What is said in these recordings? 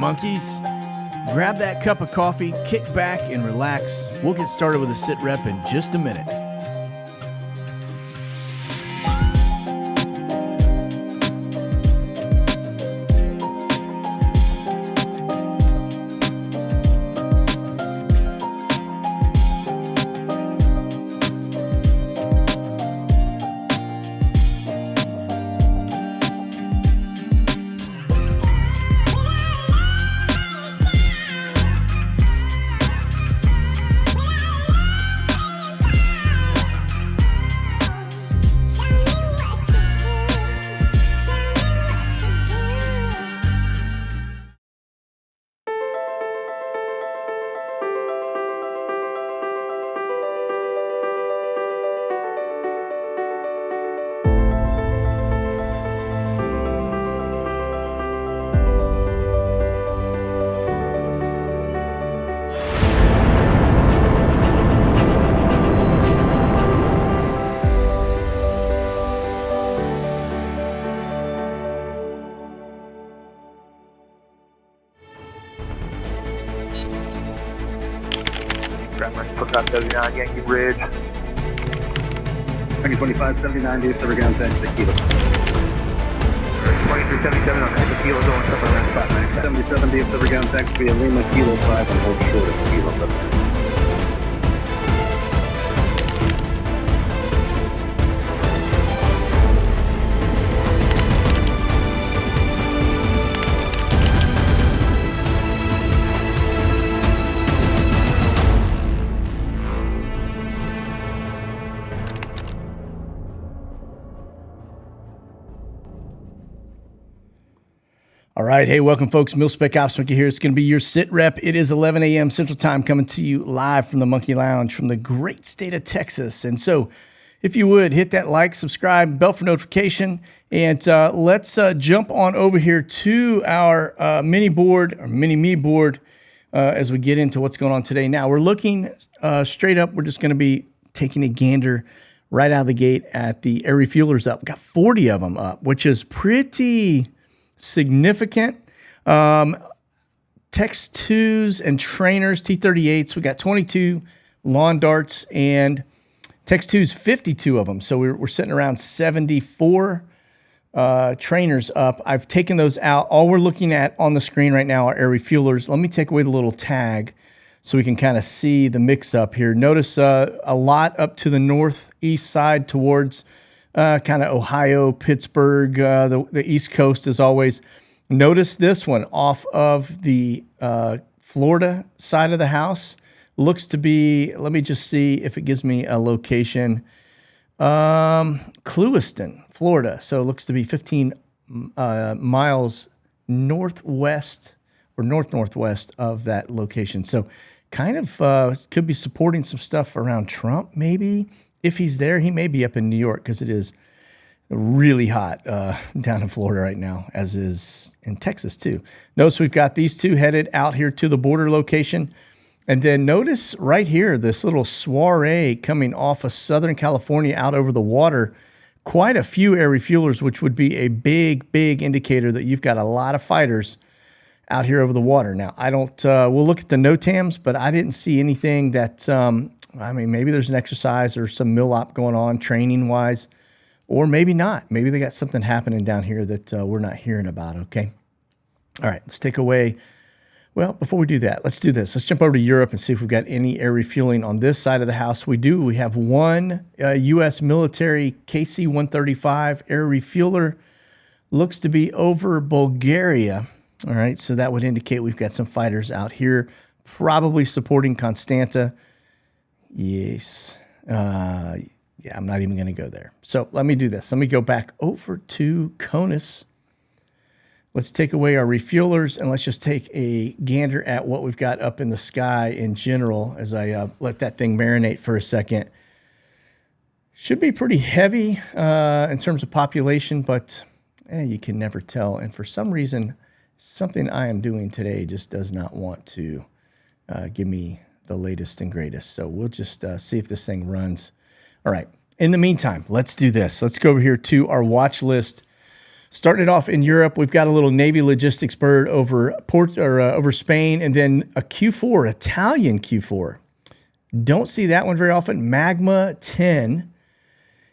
Monkeys, grab that cup of coffee, kick back, and relax. We'll get started with a SITREP in just a minute. Refueling 79, Yankee Bridge. 2025, 79 days, over ground, thanks, tequila. 2377 on tequila going somewhere around 597. 77 days, over ground, thanks, via Lima, kilo 5, and hold short of kilo 7. All right. Hey, welcome, folks. Mil-Spec Ops Monkey here. It's going to be your SITREP. It is 11 a.m. Central Time, coming to you live from the Monkey Lounge from the great state of Texas. And so if you would, hit that like, subscribe, bell for notification, and let's jump on over here to our mini board, or mini-me board, as we get into what's going on today. Now, we're looking straight up. We're just going to be taking a gander right out of the gate at the air refuelers up. We've got 40 of them up, which is pretty significant. Text 2s and trainers, T38s. We got 22 lawn darts and Text 2s, 52 of them. So we're sitting around 74 trainers up. I've taken those out. All we're looking at on the screen right now are air refuelers. Let me take away the little tag so we can kind of see the mix up here. Notice a lot up to the northeast side towards kind of Ohio, Pittsburgh, the East Coast as always. Notice this one off of the Florida side of the house. Looks to be, let me just see if it gives me a location. Clewiston, Florida. So it looks to be 15 miles northwest or northwest of that location. So kind of could be supporting some stuff around Trump, maybe. If he's there, he may be up in New York because it is really hot down in Florida right now, as is in Texas too. Notice we've got these two headed out here to the border location. And then notice right here, this little soiree coming off of Southern California out over the water. Quite a few air refuelers, which would be a big indicator that you've got a lot of fighters out here over the water. Now, I don't, we'll look at the NoTAMs, but I didn't see anything that, I mean, maybe there's an exercise or some mil-op going on training-wise, or maybe not. Maybe they got something happening down here that we're not hearing about, okay? All right, let's take away. Well, before we do that, let's do this. Let's jump over to Europe and see if we've got any air refueling on this side of the house. We do. We have one U.S. military KC-135 air refueler. Looks to be over Bulgaria. All right, so that would indicate we've got some fighters out here, probably supporting Constanta. Yes. Yeah, I'm not even going to go there. So let me do this. Let me go back over to CONUS. Let's take away our refuelers, and let's just take a gander at what we've got up in the sky in general as I let that thing marinate for a second. Should be pretty heavy in terms of population, but you can never tell. And for some reason, something I am doing today just does not want to give me the latest and greatest. So we'll just see if this thing runs. All right. In the meantime, let's do this. Let's go over here to our watch list Starting it off in Europe, we've got a little Navy logistics bird over over Spain, and then a Q4, Italian Q4. Don't see that one very often. Magma 10,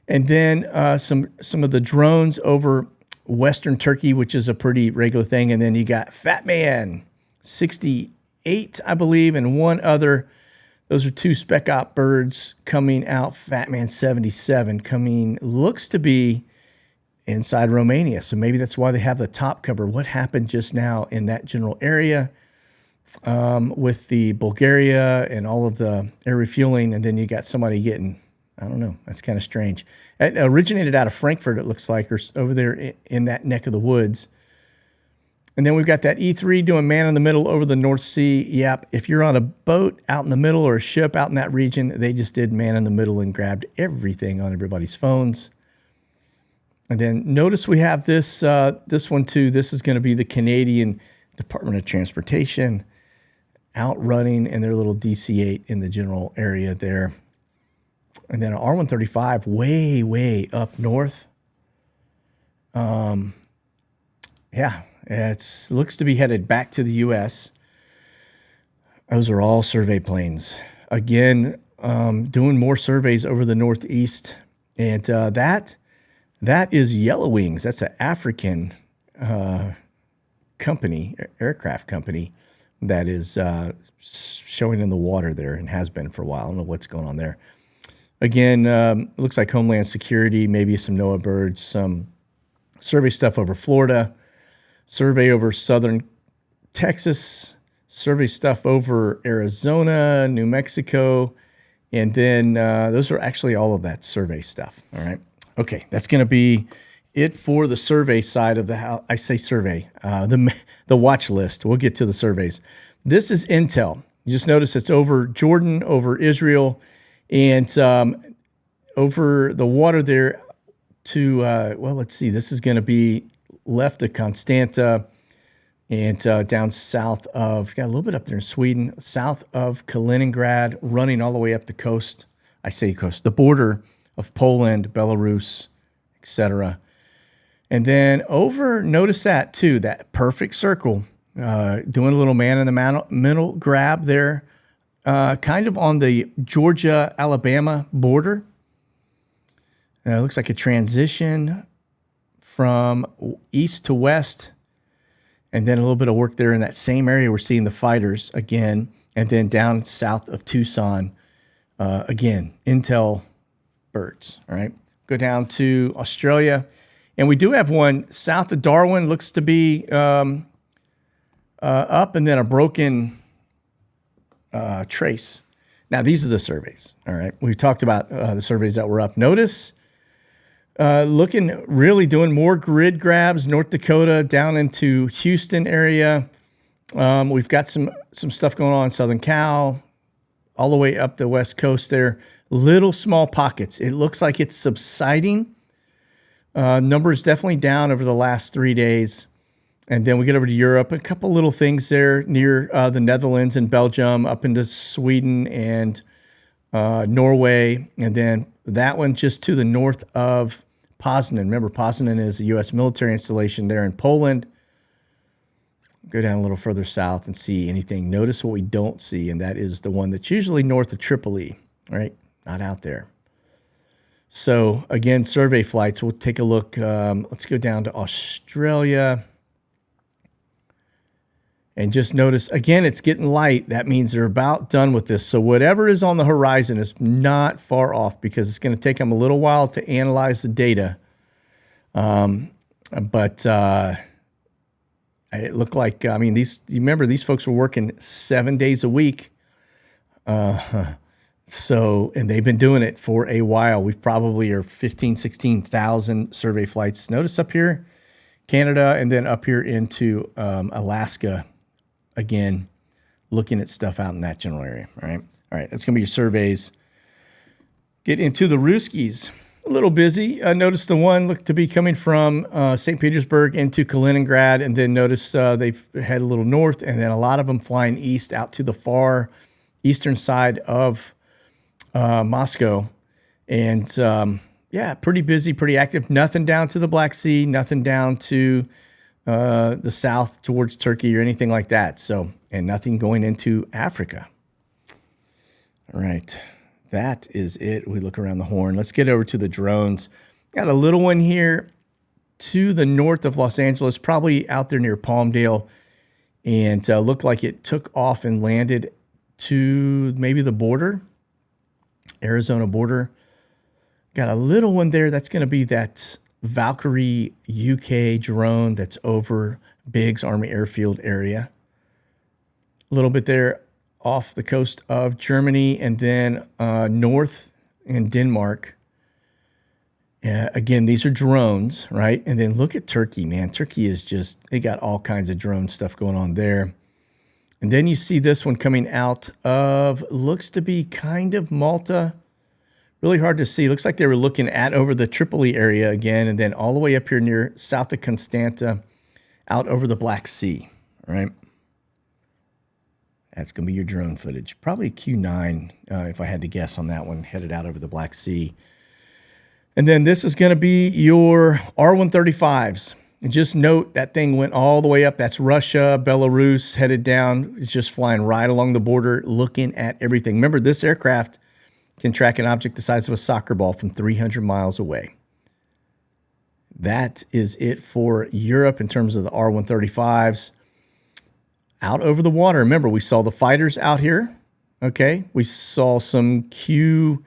and then some of the drones over Western Turkey, which is a pretty regular thing, and then you got Fat Man 68, I believe, and one other. Those are two spec op birds coming out. Fat Man 77 coming, looks to be inside Romania. So maybe that's why they have the top cover. What happened just now in that general area with the Bulgaria and all of the air refueling, and then you got somebody getting, I don't know, that's kind of strange. It originated out of Frankfurt, it looks like, or over there in that neck of the woods. And then we've got that E3 doing man in the middle over the North Sea. Yep, if you're on a boat out in the middle or a ship out in that region, they just did man in the middle and grabbed everything on everybody's phones. And then notice we have this one too. This is going to be the Canadian Department of Transportation outrunning in their little DC-8 in the general area there. And then an R-135 way, way up north. Yeah, it looks to be headed back to the U.S. Those are all survey planes. Again, doing more surveys over the Northeast. And that is Yellow Wings. That's an African company, aircraft company, that is showing in the water there and has been for a while. I don't know what's going on there. Again, it looks like Homeland Security, maybe some NOAA birds, some survey stuff over Florida, survey over southern Texas, survey stuff over Arizona, New Mexico, and then those are actually all of that survey stuff, all right? Okay, that's going to be it for the survey side of the house. I say survey, the watch list. We'll get to the surveys. This is intel. You just notice it's over Jordan, over Israel, and over the water there to, well, let's see. This is going to be left of Constanta and down south of, got a little bit up there in Sweden, south of Kaliningrad, running all the way up the coast. I say coast, the border of Poland, Belarus, etc. And then over, notice that too, that perfect circle, doing a little man in the middle grab there, kind of on the Georgia-Alabama border. It looks like a transition from east to west, and then a little bit of work there in that same area. We're seeing the fighters again, and then down south of Tucson, again, intel birds, all right? Go down to Australia, and we do have one south of Darwin, looks to be up, and then a broken trace. Now, these are the surveys, all right? We talked about the surveys that were up. Notice, looking, really doing more grid grabs, North Dakota down into Houston area. We've got some stuff going on in Southern Cal, all the way up the West Coast there. Little small pockets. It looks like it's subsiding. Numbers definitely down over the last 3 days. And then we get over to Europe, a couple little things there near the Netherlands and Belgium, up into Sweden and Norway. And then that one just to the north of Poznan. Remember, Poznan is a U.S. military installation there in Poland. Go down a little further south and see anything. Notice what we don't see, and that is the one that's usually north of Tripoli, right? Not out there. So, again, survey flights. We'll take a look. Let's go down to Australia. And just notice, again, it's getting light. That means they're about done with this. So whatever is on the horizon is not far off, because it's going to take them a little while to analyze the data. But it looked like, I mean, you remember these folks were working 7 days a week. So, and they've been doing it for a while. We've probably are 15, 16,000 survey flights. Notice up here, Canada, and then up here into Alaska. Again, looking at stuff out in that general area, all right? All right, that's going to be your surveys. Get into the Ruskies. A little busy. Notice the one looked to be coming from St. Petersburg into Kaliningrad, and then notice they've head a little north, and then a lot of them flying east out to the far eastern side of Moscow. And, yeah, Yeah, pretty busy, pretty active. Nothing down to the Black Sea, nothing down to the south towards Turkey or anything like that. So, and nothing going into Africa. All right, that is it. We look around the horn. Let's get over to the drones. Got a little one here to the north of Los Angeles, probably out there near Palmdale, and looked like it took off and landed to maybe the border, Arizona border. Got a little one there. That's going to be that Valkyrie UK drone that's over Biggs Army Airfield area. A little bit there off the coast of Germany, and then north in Denmark. Again, these are drones, right? And then look at Turkey, man. Turkey is just, they got all kinds of drone stuff going on there. And then you see this one coming out of, looks to be kind of Malta. Really hard to see. Looks like they were looking at over the Tripoli area again, and then all the way up here near south of Constanta, out over the Black Sea, right? That's going to be your drone footage. Probably Q9, if I had to guess on that one, headed out over the Black Sea. And then this is going to be your R-135s. And just note that thing went all the way up. That's Russia, Belarus, headed down. It's just flying right along the border, looking at everything. Remember, this aircraft can track an object the size of a soccer ball from 300 miles away. That is it for Europe in terms of the R-135s. Out over the water, remember, we saw the fighters out here, okay? We saw some Q4,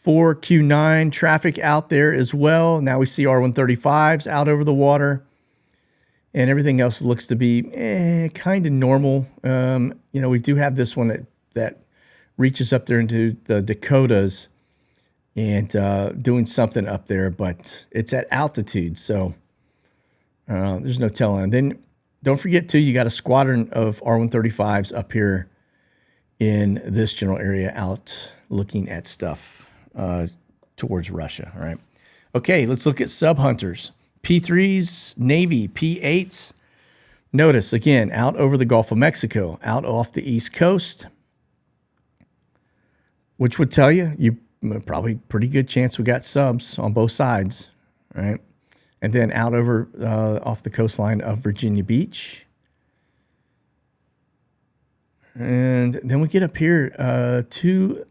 Q9 traffic out there as well. Now we see R-135s out over the water, and everything else looks to be kind of normal. You know, we do have this one that reaches up there into the Dakotas and doing something up there, but it's at altitude, so there's no telling. And then don't forget, too, you got a squadron of R-135s up here in this general area out looking at stuff towards Russia, all right? Okay, let's look at sub-hunters. P-3s, Navy, P-8s. Notice, again, out over the Gulf of Mexico, out off the East Coast, which would tell you probably pretty good chance we got subs on both sides, right? And then out over off the coastline of Virginia Beach. And then we get up here to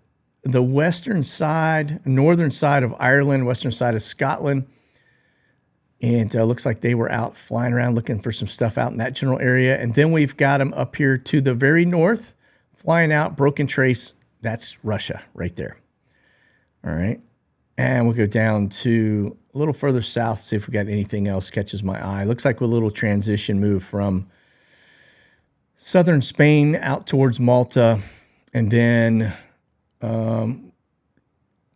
the western side, northern side of Ireland, western side of Scotland. And looks like they were out flying around looking for some stuff out in that general area. And then we've got them up here to the very north, flying out, broken trace. That's Russia right there. All right. And we'll go down to a little further south, see if we got anything else catches my eye. Looks like a little transition move from southern Spain out towards Malta. And then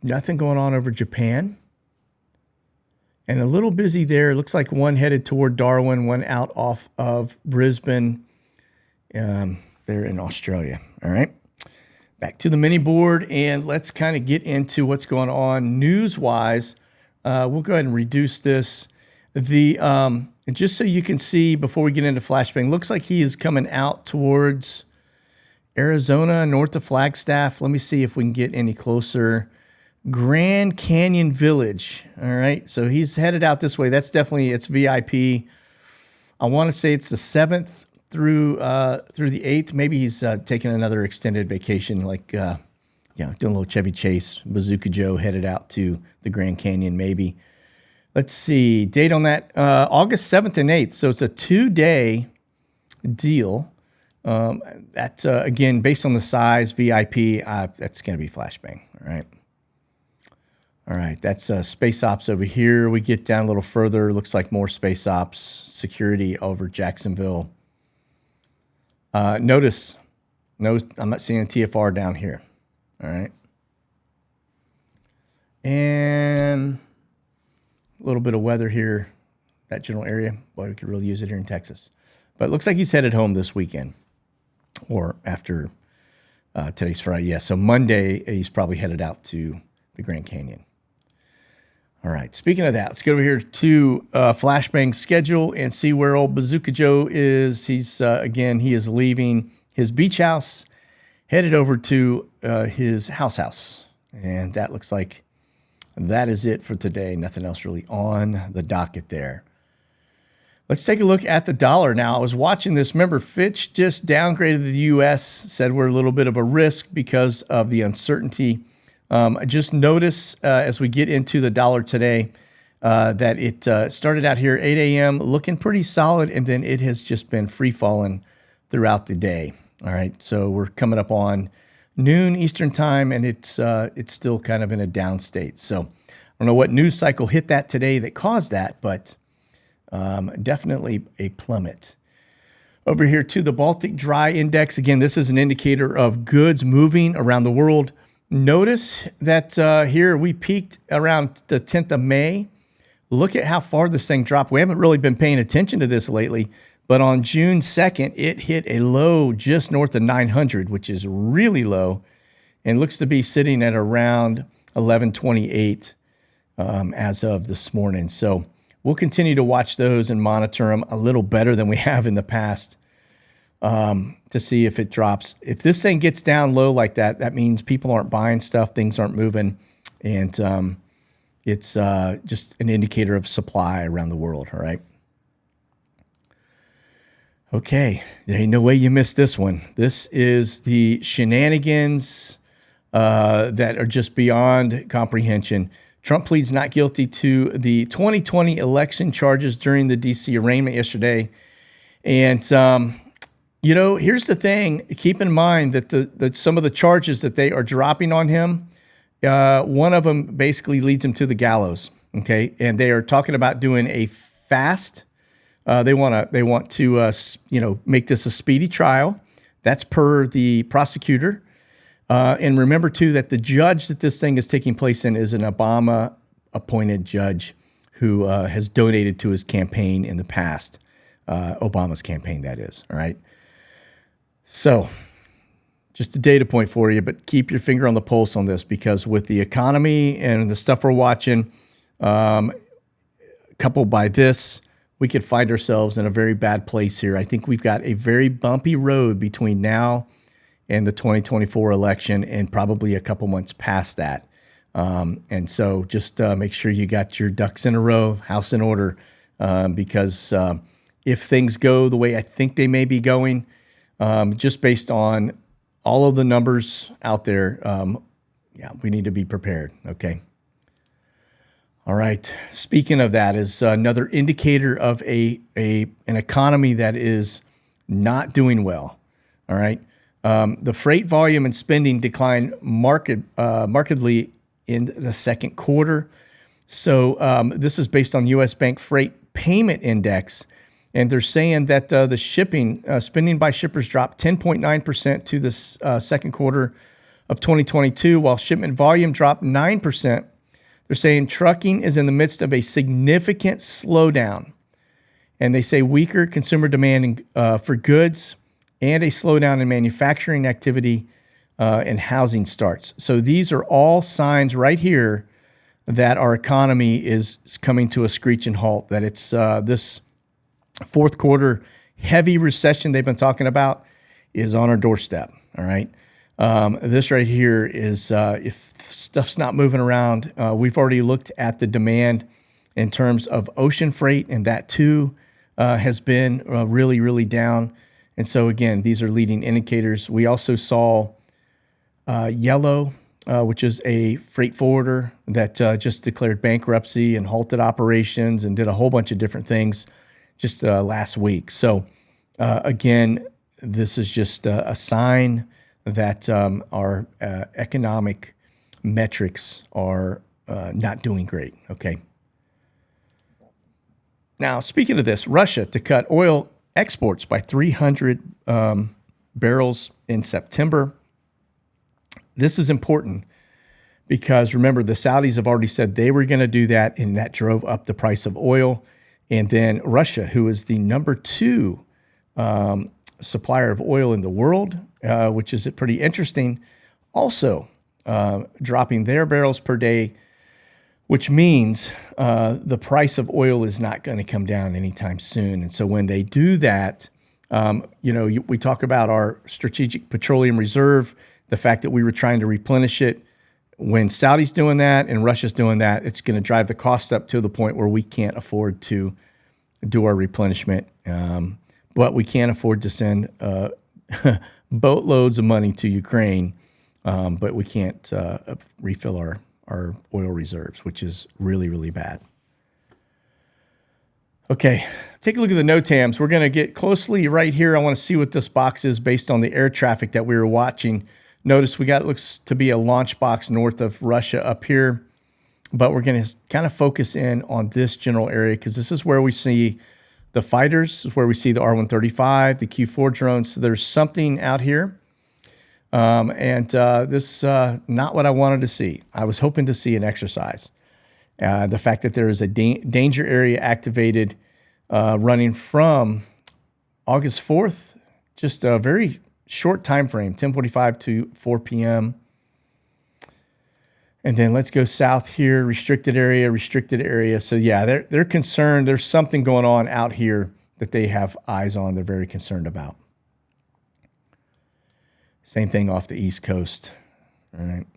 nothing going on over Japan. And a little busy there. Looks like one headed toward Darwin, one out off of Brisbane. There in Australia. All right. Back to the mini board, and let's kind of get into what's going on news-wise. We'll go ahead and reduce this. Just so you can see before we get into flashbang, looks like he is coming out towards Arizona, north of Flagstaff. Let me see if we can get any closer. Grand Canyon Village. All right, so he's headed out this way. That's definitely, it's VIP. I want to say it's the 7th through the 8th. Maybe he's taking another extended vacation, like doing a little Chevy Chase. Bazooka Joe headed out to the Grand Canyon, maybe. Let's see, date on that, August 7th and 8th. So it's a 2-day deal. That, again, based on the size, VIP, that's going to be flashbang, all right? All right, that's Space Ops over here. We get down a little further. Looks like more Space Ops security over Jacksonville. Notice, no, I'm not seeing a TFR down here. All right. And a little bit of weather here, that general area. Boy, we could really use it here in Texas. But it looks like he's headed home this weekend or after today's Friday. Yeah, so Monday, he's probably headed out to the Grand Canyon. All right, speaking of that, let's go over here to Flashbang's schedule and see where old Bazooka Joe is. He's, again, he is leaving his beach house, headed over to his house. And that looks like that is it for today. Nothing else really on the docket there. Let's take a look at the dollar now. I was watching this. Remember, Fitch just downgraded the U.S., said we're a little bit of a risk because of the uncertainty. I just noticed as we get into the dollar today that it started out here 8 a.m. looking pretty solid, and then it has just been free falling throughout the day. All right, so we're coming up on noon Eastern time, and it's still kind of in a down state. So I don't know what news cycle hit that today that caused that, but definitely a plummet. Over here to the Baltic Dry Index. Again, this is an indicator of goods moving around the world. Notice that here we peaked around the 10th of May. Look at how far this thing dropped. We haven't really been paying attention to this lately, but on June 2nd, it hit a low just north of 900, which is really low, and looks to be sitting at around 1128 as of this morning. So we'll continue to watch those and monitor them a little better than we have in the past to see if it drops. If this thing gets down low like that, that means people aren't buying stuff, things aren't moving, and it's just an indicator of supply around the world, all right? Okay, there ain't no way you missed this one. This is the shenanigans that are just beyond comprehension. Trump pleads not guilty to the 2020 election charges during the D.C. arraignment yesterday. And, you know, here's the thing. Keep in mind that some of the charges that they are dropping on him, one of them basically leads him to the gallows, okay? And they are talking about doing a fast. They want to make this a speedy trial. That's per the prosecutor. And remember, too, that the judge that this thing is taking place in is an Obama-appointed judge who has donated to his campaign in the past, Obama's campaign, that is, all right? So just a data point for you, but keep your finger on the pulse on this, because with the economy and the stuff we're watching, coupled by this, we could find ourselves in a very bad place here. I think we've got a very bumpy road between now and the 2024 election, and probably a couple months past that. And so just make sure you got your ducks in a row, house in order, because if things go the way I think they may be going, just based on all of the numbers out there, we need to be prepared, okay? All right, speaking of that is another indicator of an economy that is not doing well, all right? The freight volume and spending declined markedly in the second quarter. So this is based on U.S. Bank Freight Payment Index, and they're saying that the shipping spending by shippers dropped 10.9% to the second quarter of 2022, while shipment volume dropped 9%. They're saying trucking is in the midst of a significant slowdown, and they say weaker consumer demand for goods and a slowdown in manufacturing activity and housing starts. So these are all signs right here that our economy is coming to a screeching halt, that it's this fourth quarter heavy recession they've been talking about is on our doorstep, all right? This right here is if stuff's not moving around, we've already looked at the demand in terms of ocean freight, and that too has been really, really down. And so, again, these are leading indicators. We also saw Yellow, which is a freight forwarder that just declared bankruptcy and halted operations and did a whole bunch of different things just last week. So, again, this is just a sign that our economic metrics are not doing great, okay? Now, speaking of this, Russia to cut oil exports by 300 barrels in September. This is important because, remember, the Saudis have already said they were going to do that, and that drove up the price of oil. And then Russia, who is the number 2 supplier of oil in the world, which is pretty interesting, also dropping their barrels per day, which means the price of oil is not going to come down anytime soon. And so when they do that, we talk about our strategic petroleum reserve, the fact that we were trying to replenish it. when Saudi's doing that and Russia's doing that, it's going to drive the cost up to the point where we can't afford to do our replenishment. But we can't afford to send boatloads of money to Ukraine, but we can't refill our oil reserves, which is really, really bad. Okay, take a look at the NoTAMs. We're going to get closely right here. I want to see what this box is based on the air traffic that we were watching. Notice we got, looks to be a launch box north of Russia up here, but we're going to kind of focus in on this general area because this is where we see the fighters, is where we see the R-135, the Q-4 drones. So there's something out here. This not what I wanted to see. I was hoping to see an exercise. The fact that there is a danger area activated running from August 4th, just a very short time frame, 10:45 to 4 p.m. And then let's go south here, restricted area. So yeah, they're concerned. There's something going on out here that they have eyes on. They're very concerned about. Same thing off the East Coast. All right.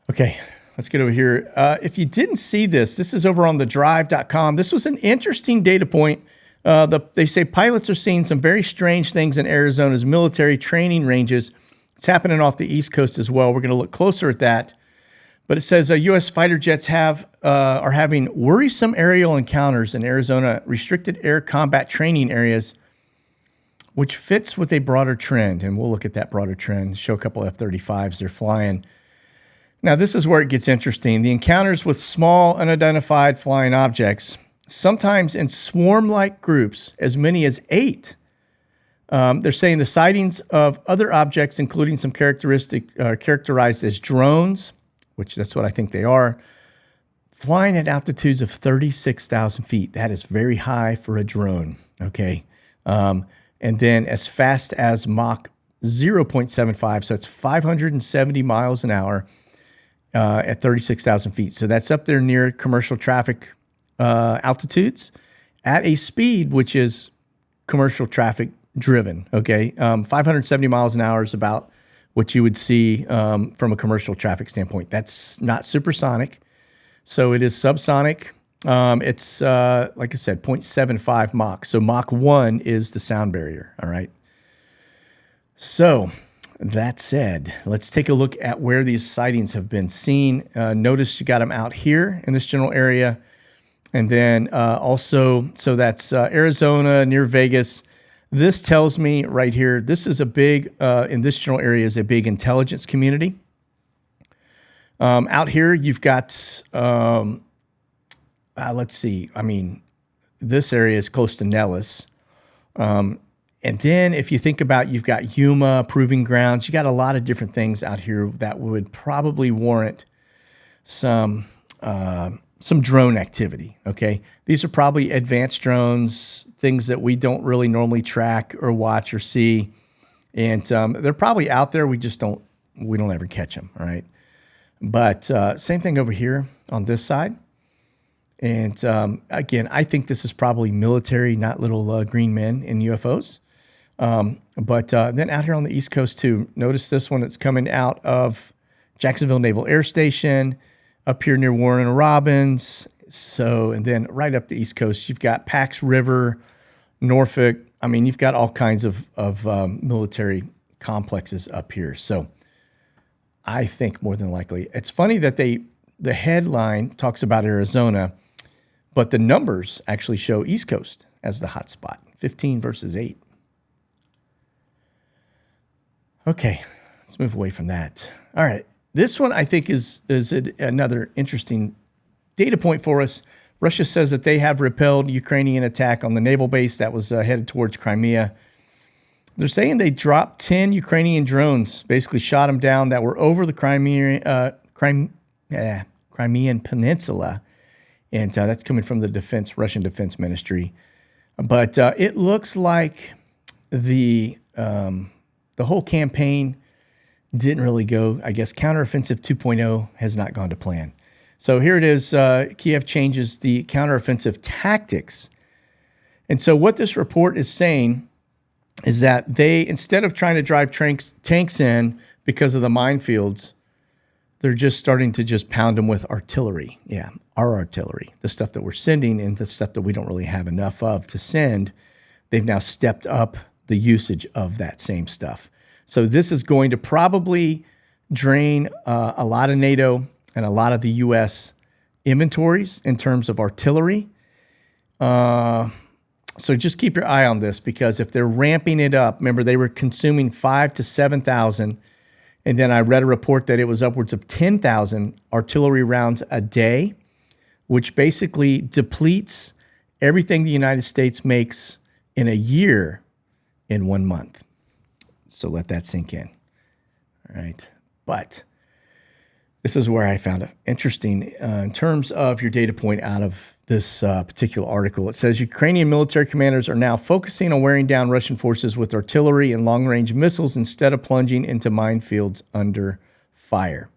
Okay, let's get over here. If you didn't see this, this is over on thedrive.com. This was an interesting data point. They say pilots are seeing some very strange things in Arizona's military training ranges. It's happening off the East Coast as well. We're going to look closer at that. But it says U.S. fighter jets are having worrisome aerial encounters in Arizona restricted air combat training areas, which fits with a broader trend. And we'll look at that broader trend, show a couple F-35s they're flying. Now, this is where it gets interesting. The encounters with small, unidentified flying objects, sometimes in swarm-like groups, as many as 8. They're saying the sightings of other objects, including some characterized as drones, which that's what I think they are, flying at altitudes of 36,000 feet. That is very high for a drone, okay? And then as fast as Mach 0.75, so it's 570 miles an hour, at 36,000 feet. So that's up there near commercial traffic altitudes at a speed which is commercial traffic driven, okay? 570 miles an hour is about what you would see from a commercial traffic standpoint. That's not supersonic, so it is subsonic. It's, like I said, 0.75 Mach. So Mach 1 is the sound barrier, all right? So that said, let's take a look at where these sightings have been seen. Notice you got them out here in this general area. And then also, so that's Arizona, near Vegas. This tells me right here, this is a big, in this general area is a big intelligence community. Out here, you've got, let's see, I mean, this area is close to Nellis. And then if you think about, you've got Yuma, Proving Grounds, you got a lot of different things out here that would probably warrant some drone activity, okay? These are probably advanced drones, things that we don't really normally track or watch or see. And they're probably out there, we don't ever catch them, all right? But same thing over here on this side. And again, I think this is probably military, not little green men in UFOs. But then out here on the East Coast too, notice this one that's coming out of Jacksonville Naval Air Station, up here near Warren and Robins. So, and then right up the East Coast, you've got Pax River, Norfolk. I mean, you've got all kinds of military complexes up here. So I think more than likely, it's funny that the headline talks about Arizona, but the numbers actually show East Coast as the hot spot, 15 versus 8. Okay, let's move away from that. All right, this one I think is another interesting data point for us. Russia says that they have repelled Ukrainian attack on the naval base that was headed towards Crimea. They're saying they dropped 10 Ukrainian drones, basically shot them down, that were over the Crimean Peninsula. And that's coming from the Russian Defense Ministry. But it looks like the whole campaign didn't really go. I guess counteroffensive 2.0 has not gone to plan. So here it is. Kiev changes the counteroffensive tactics. And so what this report is saying is that they, instead of trying to drive tanks in, because of the minefields, they're just starting to just pound them with artillery. Yeah, our artillery, the stuff that we're sending and the stuff that we don't really have enough of to send. They've now stepped up the usage of that same stuff. So this is going to probably drain a lot of NATO and a lot of the U.S. inventories in terms of artillery. So just keep your eye on this, because if they're ramping it up, remember they were consuming 5,000 to 7,000, and then I read a report that it was upwards of 10,000 artillery rounds a day, which basically depletes everything the United States makes in a year in 1 month. So let that sink in. All right. But this is where I found it interesting in terms of your data point out of this particular article. It says Ukrainian military commanders are now focusing on wearing down Russian forces with artillery and long-range missiles instead of plunging into minefields under fire.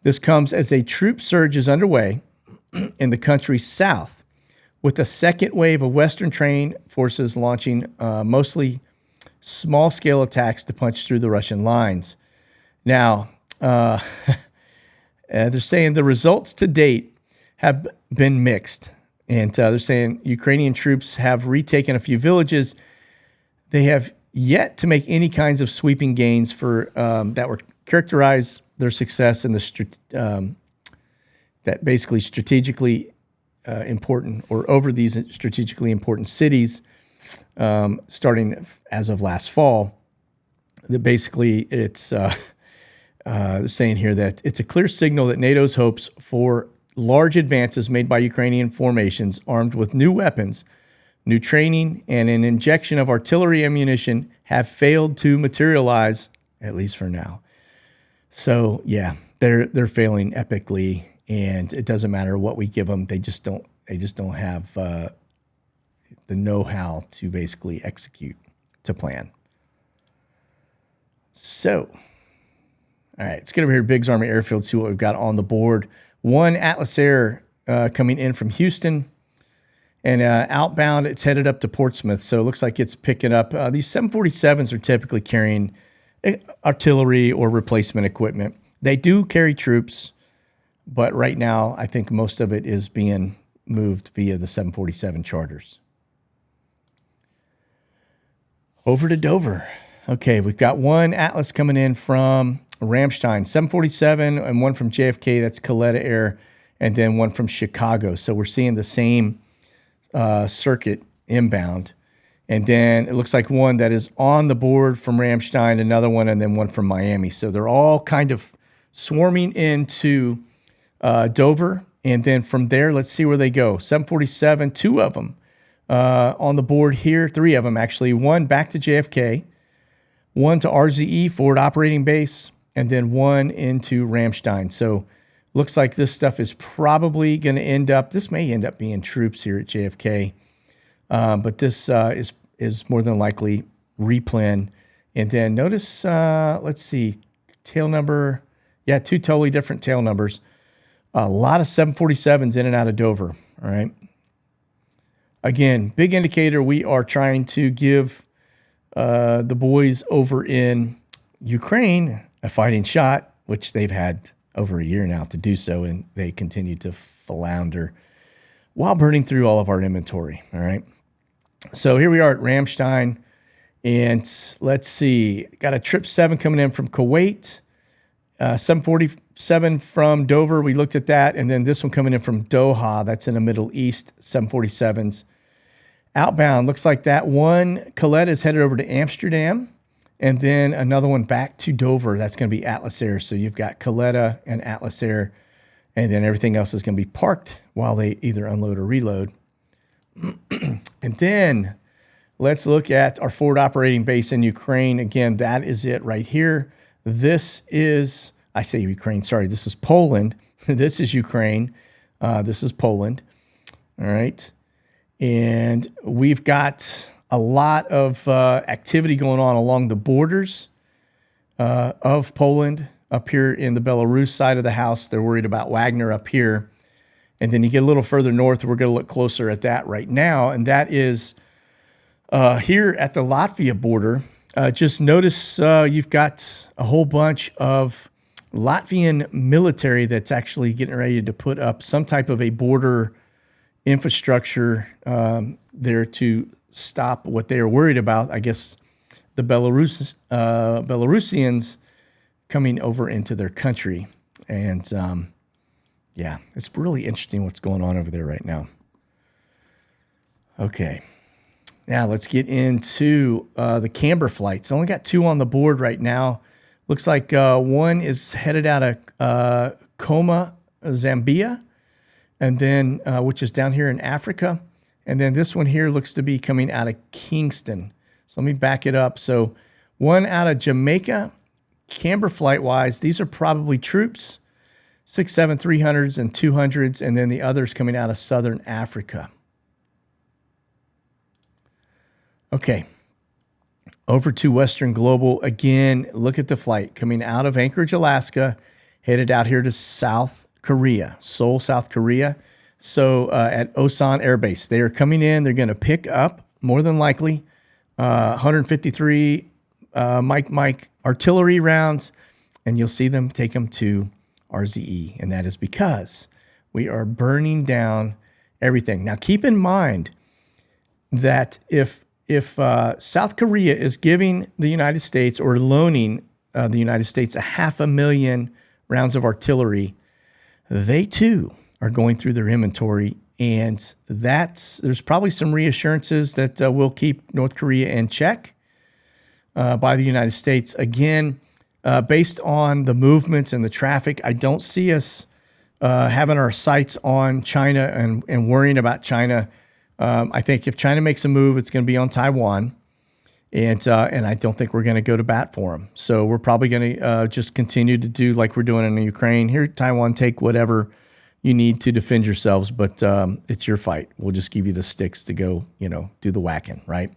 This comes as a troop surge is underway in the country's south, with a second wave of Western trained forces launching mostly small-scale attacks to punch through the Russian lines. Now, they're saying the results to date have been mixed. And they're saying Ukrainian troops have retaken a few villages. They have yet to make any kinds of sweeping gains for that were characterize their success in the that basically strategically important, or over these strategically important cities, starting as of last fall. That basically it's they're saying here that it's a clear signal that NATO's hopes for large advances made by Ukrainian formations armed with new weapons, new training, and an injection of artillery ammunition have failed to materialize, at least for now. So yeah, they're failing epically, and it doesn't matter what we give them. They just don't have the know-how to basically execute to plan. So, all right, let's get over here to Biggs Army Airfield, see what we've got on the board. One Atlas Air coming in from Houston, and outbound, it's headed up to Portsmouth. So it looks like it's picking up. These 747s are typically carrying artillery or replacement equipment. They do carry troops, but right now I think most of it is being moved via the 747 charters. Over to Dover. Okay, we've got one Atlas coming in from Ramstein, 747, and one from JFK, that's Coletta Air, and then one from Chicago. So we're seeing the same circuit inbound. And then it looks like one that is on the board from Ramstein, another one, and then one from Miami. So they're all kind of swarming into Dover. And then from there, let's see where they go. 747, two of them on the board here, three of them actually. One back to JFK, one to RZE, Forward Operating Base, and then one into Ramstein. So looks like this stuff is probably going to end up, this may end up being troops here at JFK, but this is more than likely replan. And then notice, let's see, tail number, yeah, two totally different tail numbers. A lot of 747s in and out of Dover, all right? Again, big indicator we are trying to give the boys over in Ukraine a fighting shot, which they've had over a year now to do so, and they continue to flounder while burning through all of our inventory, all right? So here we are at Ramstein, and let's see, got a Trip 7 coming in from Kuwait, 747 from Dover, we looked at that, and then this one coming in from Doha, that's in the Middle East, 747s. Outbound, looks like that one Colette is headed over to Amsterdam, and then another one back to Dover. That's going to be Atlas Air. So you've got Coletta and Atlas Air, and then everything else is going to be parked while they either unload or reload. And then let's look at our forward operating base in Ukraine. Again, that is it right here. This is, I say Ukraine, sorry, this is Poland. This is Ukraine. This is Poland. All right. And we've got a lot of activity going on along the borders of Poland. Up here in the Belarus side of the house, they're worried about Wagner up here. And then you get a little further north, we're going to look closer at that right now. And that is here at the Latvia border. just notice you've got a whole bunch of Latvian military that's actually getting ready to put up some type of a border infrastructure there to stop what they are worried about. I guess the Belarusians coming over into their country. And yeah, it's really interesting what's going on over there right now. Okay. Now let's get into the camber flights. Only got 2 on the board right now. Looks like one is headed out of Koma, Zambia, and then which is down here in Africa. And then this one here looks to be coming out of Kingston. So let me back it up. So one out of Jamaica, camber flight wise, these are probably troops, 67300s and 200s, and then the others coming out of Southern Africa. Okay, over to Western Global. Again, look at the flight coming out of Anchorage, Alaska, headed out here to South Korea, Seoul, South Korea. So at Osan Air Base, they are coming in. They're going to pick up, more than likely, 153 Mike artillery rounds, and you'll see them take them to RZE, and that is because we are burning down everything. Now, keep in mind that if South Korea is giving the United States or loaning the United States 500,000 rounds of artillery, they too are going through their inventory, and there's probably some reassurances that will keep North Korea in check by the United States. Again, based on the movements and the traffic, I don't see us having our sights on China and worrying about China. I think if China makes a move, it's going to be on Taiwan, and I don't think we're going to go to bat for them. So we're probably going to just continue to do like we're doing in the Ukraine. Here, Taiwan, take whatever you need to defend yourselves, but it's your fight. We'll just give you the sticks to go, do the whacking, right?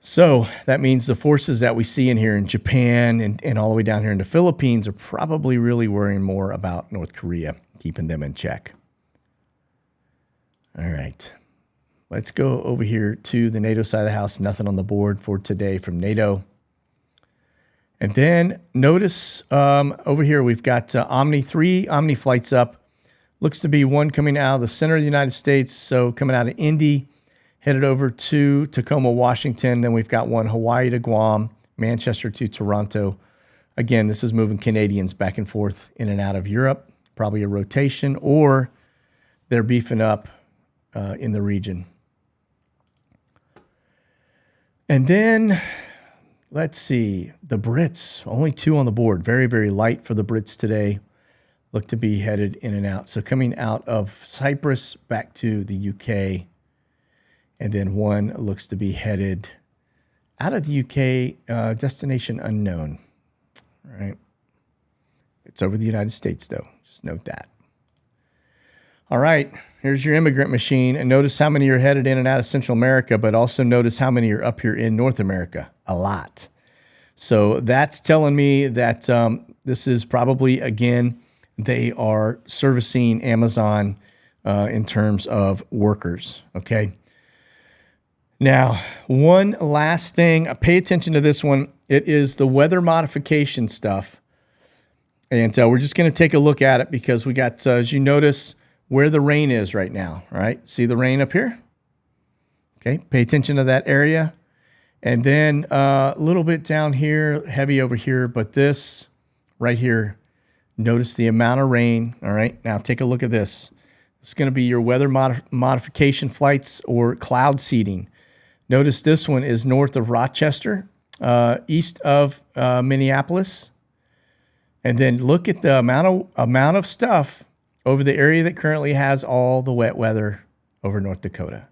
So that means the forces that we see in here in Japan and all the way down here in the Philippines are probably really worrying more about North Korea, keeping them in check. All right. Let's go over here to the NATO side of the house. Nothing on the board for today from NATO. And then notice over here we've got 3 Omni flights up. Looks to be one coming out of the center of the United States, so coming out of Indy, headed over to Tacoma, Washington. Then we've got one Hawaii to Guam, Manchester to Toronto. Again, this is moving Canadians back and forth in and out of Europe, probably a rotation, or they're beefing up in the region. And then, let's see, the Brits, only 2 on the board. Very, very light for the Brits today. Look to be headed in and out. So coming out of Cyprus back to the UK. And then one looks to be headed out of the UK, destination unknown. All right. It's over the United States, though. Just note that. All right. Here's your immigrant machine. And notice how many are headed in and out of Central America, but also notice how many are up here in North America. A lot. So that's telling me that this is probably, again, they are servicing Amazon in terms of workers, okay? Now, one last thing, pay attention to this one. It is the weather modification stuff. And we're just going to take a look at it because we got, as you notice, where the rain is right now, all right? See the rain up here? Okay, pay attention to that area. And then a little bit down here, heavy over here, but this right here, notice the amount of rain, all right? Now take a look at this. It's going to be your weather modification flights or cloud seeding. Notice this one is north of Rochester, east of Minneapolis. And then look at the amount of stuff over the area that currently has all the wet weather over North Dakota.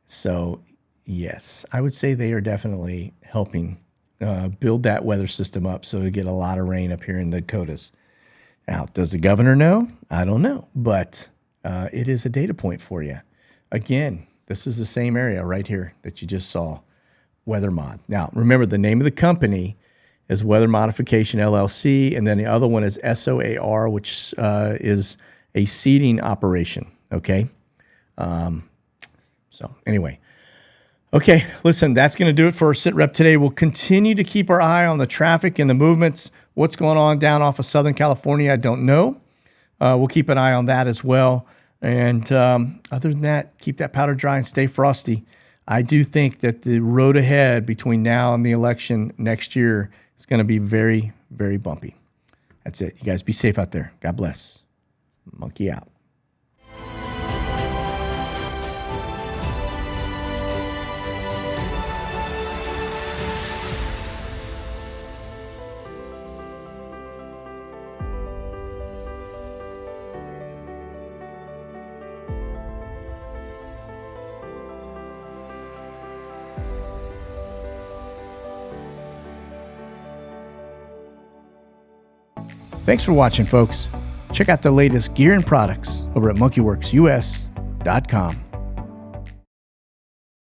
So, yes, I would say they are definitely helping build that weather system up so we get a lot of rain up here in the Dakotas. Now, does the governor know? I don't know, but it is a data point for you. Again, this is the same area right here that you just saw, Weather Mod. Now, remember, the name of the company is Weather Modification LLC, and then the other one is SOAR, which is a seeding operation, okay? So anyway, Okay, listen, that's going to do it for our SITREP today. We'll continue to keep our eye on the traffic and the movements. What's going on down off of Southern California, I don't know. We'll keep an eye on that as well. And other than that, keep that powder dry and stay frosty. I do think that the road ahead between now and the election next year is going to be very, very bumpy. That's it. You guys be safe out there. God bless. Monkey out. Thanks for watching, folks. Check out the latest gear and products over at monkeywerxus.com.